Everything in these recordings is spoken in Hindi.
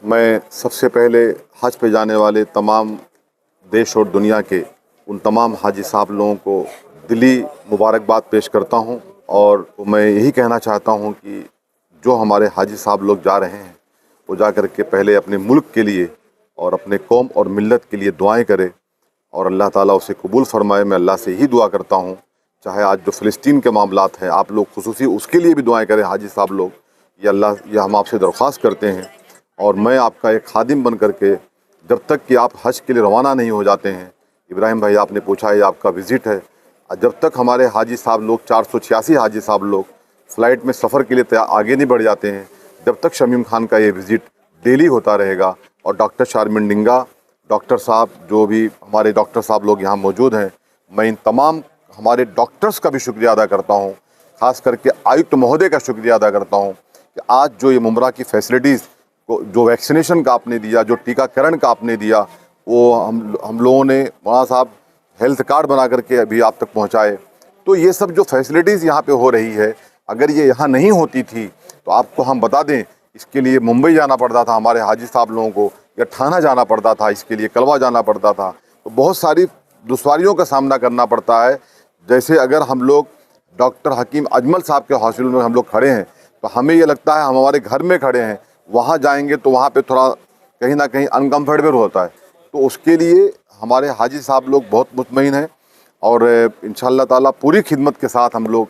मैं सबसे पहले हज पे जाने वाले तमाम देश और दुनिया के उन तमाम हाजी साहब लोगों को दिली मुबारकबाद पेश करता हूं और मैं यही कहना चाहता हूं कि जो हमारे हाजी साहब लोग जा रहे हैं वो जा कर के पहले अपने मुल्क के लिए और अपने कौम और मिल्लत के लिए दुआएं करे और अल्लाह ताला उसे कबूल फरमाए। मैं अल्लाह से यही दुआ करता हूँ, चाहे आज जो फ़लस्तीन के मामलात हैं आप लोग खुसूसी उसके लिए भी दुआएं करें हाजी साहब लोग। ये अल्लाह ये हम आपसे दरख्वास्त करते हैं और मैं आपका एक खादिम बन करके जब तक कि आप हज के लिए रवाना नहीं हो जाते हैं, इब्राहिम भाई आपने पूछा ये आपका विज़िट है, जब तक हमारे हाजी साहब लोग 486 हाजी साहब लोग फ़्लाइट में सफ़र के लिए आगे नहीं बढ़ जाते हैं, जब तक शमीम खान का ये विज़िट डेली होता रहेगा। और डॉक्टर शारमिन डिंगा डॉक्टर साहब जो भी हमारे डॉक्टर साहब लोग यहाँ मौजूद हैं, मैं इन तमाम हमारे डॉक्टर्स का भी शुक्रिया अदा करता हूँ, ख़ास करके आयुक्त महोदय का शुक्रिया अदा करता हूँ कि आज जो ये मुमरा की फैसिलिटीज़ को जो वैक्सीनेशन का आपने दिया, जो टीकाकरण का आपने दिया, वो हम लोगों ने मौलाना साहब हेल्थ कार्ड बना करके अभी आप तक पहुँचाए। तो ये सब जो फैसिलिटीज़ यहाँ पे हो रही है, अगर ये यहाँ नहीं होती थी तो आपको हम बता दें इसके लिए मुंबई जाना पड़ता था हमारे हाजी साहब लोगों को, या ठाणा जाना पड़ता था, इसके लिए कलवा जाना पड़ता था। तो बहुत सारी दुश्वारियों का सामना करना पड़ता है। जैसे अगर हम लोग डॉक्टर हकीम अजमल साहब के हॉस्पिटल में हम लोग खड़े हैं तो हमें ये लगता है हम हमारे घर में खड़े हैं, वहाँ जाएंगे तो वहाँ पे थोड़ा कहीं ना कहीं अनकम्फर्टेबल होता है। तो उसके लिए हमारे हाजी साहब लोग बहुत मुतमईन हैं और इंशाअल्लाह ताला पूरी खिदमत के साथ हम लोग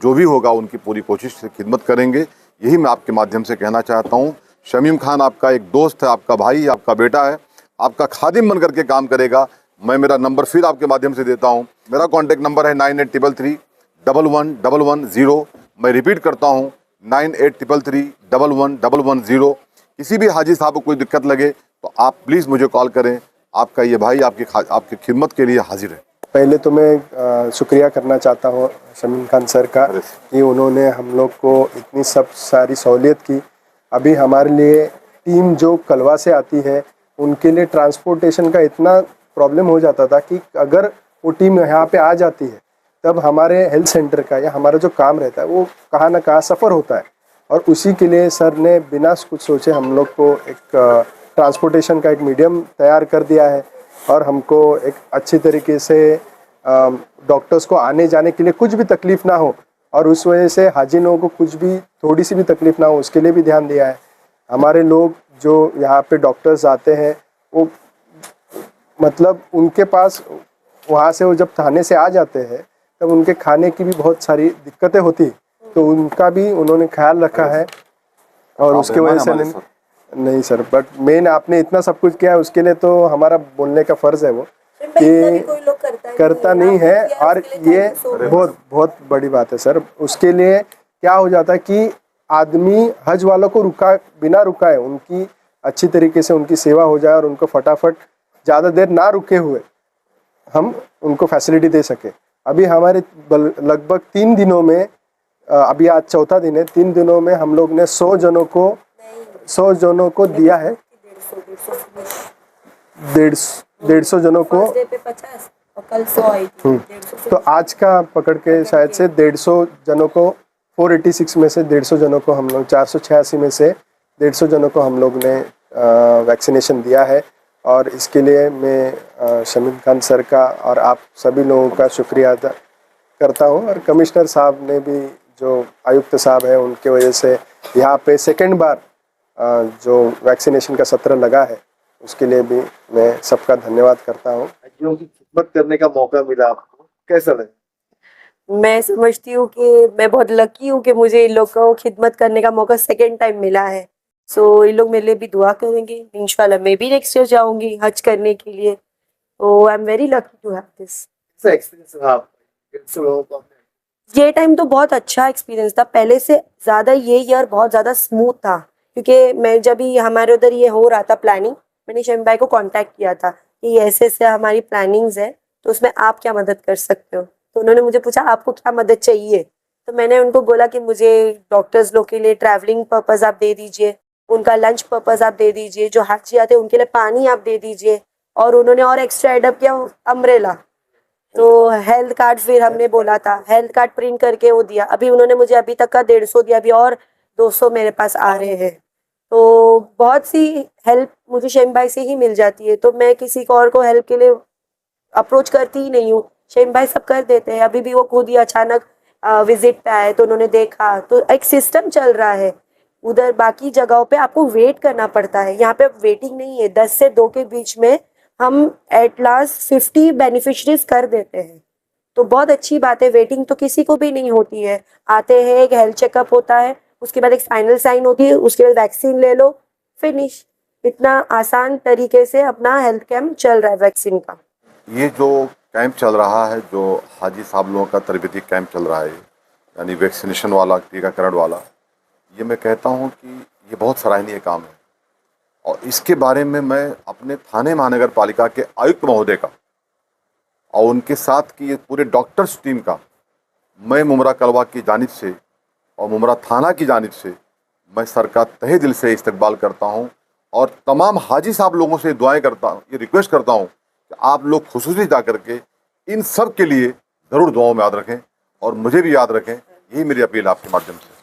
जो भी होगा उनकी पूरी कोशिश से खिदमत करेंगे। यही मैं आपके माध्यम से कहना चाहता हूँ। शमीम खान आपका एक दोस्त है, आपका भाई, आपका बेटा है, आपका खादिम बन करके काम करेगा। मैं मेरा नंबर फिर आपके माध्यम से देता हूँ। मेरा कॉन्टैक्ट नंबर है 9833311110। मैं रिपीट करता हूँ 9833311110। किसी भी हाजी साहब को कोई दिक्कत लगे तो आप प्लीज़ मुझे कॉल करें। आपका ये भाई आपकी खिदमत के लिए हाजिर है। पहले तो मैं शुक्रिया करना चाहता हूँ शमीम खान सर का कि उन्होंने हम लोग को इतनी सब सारी सहूलियत की। अभी हमारे लिए टीम जो कलवा से आती है उनके लिए ट्रांसपोर्टेशन का इतना प्रॉब्लम हो जाता था कि अगर वो टीम यहाँ पे आ जाती है तब हमारे हेल्थ सेंटर का या हमारा जो काम रहता है वो कहाँ ना कहाँ सफ़र होता है। और उसी के लिए सर ने बिना कुछ सोचे हम लोग को एक ट्रांसपोर्टेशन का एक मीडियम तैयार कर दिया है और हमको एक अच्छी तरीके से डॉक्टर्स को आने जाने के लिए कुछ भी तकलीफ़ ना हो और उस वजह से हाजी लोगों को कुछ भी थोड़ी सी भी तकलीफ़ ना हो उसके लिए भी ध्यान दिया है। हमारे लोग जो यहाँ पे डॉक्टर्स आते हैं वो मतलब उनके पास वहाँ से वो जब थाने से आ जाते हैं तब उनके खाने की भी बहुत सारी दिक्कतें होती, तो उनका भी उन्होंने ख्याल रखा है। और उसके वजह से नहीं सर, बट मेन आपने इतना सब कुछ किया है उसके लिए तो हमारा बोलने का फ़र्ज़ है वो कि करता नहीं है। और ये बहुत बहुत बड़ी बात है सर। उसके लिए क्या हो जाता है कि आदमी हज वालों को बिना रुकाए उनकी अच्छी तरीके से उनकी सेवा हो जाए और उनको फटाफट ज़्यादा देर ना रुके हुए हम उनको फैसिलिटी दे सके। अभी हमारे लगभग 3 दिनों में, अभी आज चौथा दिन है, 3 दिनों में हम लोग ने 100 जनों को दिया है। 150 जनों को और कल 100 आई थी। तो आज का पकड़ के शायद से 150 जनों को 486 में से 150 जनों को हम लोग 486 में से 150 जनों को हम लोग ने वैक्सीनेशन दिया है। और इसके लिए मैं शमीम खान सर का और आप सभी लोगों का शुक्रिया अदा करता हूँ। और कमिश्नर साहब ने भी, जो आयुक्त साहब हैं, उनके वजह से यहाँ पे सेकंड बार जो वैक्सीनेशन का सत्र लगा है उसके लिए भी मैं सबका धन्यवाद करता हूँ। हाजियों की खिदमत करने का मौका मिला आपको, कैसा लगा? मैं समझती हूँ कि मैं बहुत लकी हूँ कि मुझे इन लोग को खिदमत करने का मौका सेकंड टाइम मिला है। सो इन लोग मेरे लिए भी दुआ करेंगे। इंशाल्लाह मैं भी नेक्स्ट ईयर जाऊंगी हज करने के लिए। तो I am very lucky to have this. कैसा एक्सपीरियंस रहा आपका? ये टाइम तो बहुत अच्छा एक्सपीरियंस था, पहले से ज़्यादा ये ईयर बहुत ज़्यादा स्मूथ था। क्योंकि मैं जब भी हमारे उधर ये हो रहा था प्लानिंग, मैंने शमीम भाई को कांटेक्ट किया था कि ऐसे ऐसे हमारी प्लानिंग्स है तो उसमें आप क्या मदद कर सकते हो। तो उन्होंने मुझे पूछा आपको क्या मदद चाहिए, तो मैंने उनको बोला कि मुझे डॉक्टर्स लोग के लिए ट्रैवलिंग पर्पज़ आप दे दीजिए, उनका लंच पर्पज़ आप दे दीजिए, जो हाजी आते हैं उनके लिए पानी आप दे दीजिए। और उन्होंने और एक्स्ट्रा एडअप किया अम्ब्रेला। तो हेल्थ कार्ड फिर हमने बोला था, हेल्थ कार्ड प्रिंट करके वो दिया। अभी उन्होंने मुझे अभी तक का 150 दिया, अभी और 200 मेरे पास आ रहे हैं। तो बहुत सी हेल्प मुझे शहीम भाई से ही मिल जाती है, तो मैं किसी को और को हेल्प के लिए अप्रोच करती ही नहीं हूँ। शहीम भाई सब कर देते हैं। अभी भी वो खुद ही अचानक विजिट पे आए तो उन्होंने देखा, तो एक सिस्टम चल रहा है। उधर बाकी जगहों पे आपको वेट करना पड़ता है, यहाँ पे वेटिंग नहीं है। 10 से 2 के बीच में हम एट लास्ट 50 बेनिफिशरीज कर देते हैं, तो बहुत अच्छी बात है। वेटिंग तो किसी को भी नहीं होती है। आते हैं, एक हेल्थ चेकअप होता है, उसके बाद एक फाइनल साइन होती है, उसके बाद वैक्सीन ले लो, फिनिश। इतना आसान तरीके से अपना हेल्थ कैंप चल रहा है वैक्सीन का। ये जो कैंप चल रहा है, जो हाजी साहब लोगों का तरबती कैंप चल रहा है, यानी वैक्सीनेशन वाला, टीकाकरण वाला, ये मैं कहता हूँ कि ये बहुत सराहनीय काम है। और इसके बारे में मैं अपने थाने महानगर पालिका के आयुक्त महोदय का और उनके साथ की ये पूरे डॉक्टर्स टीम का मैं मुमरा कलवा की जानिब से और मुमरा थाना की जानिब से मैं सर का तहे दिल से इस्तकबाल करता हूँ। और तमाम हाजी साहब लोगों से दुआएं करता हूँ, ये रिक्वेस्ट करता हूँ कि आप लोग खुसूसी जा करके इन सब के लिए ज़रूर दुआओं में याद रखें और मुझे भी याद रखें। यही मेरी अपील आपके माध्यम से।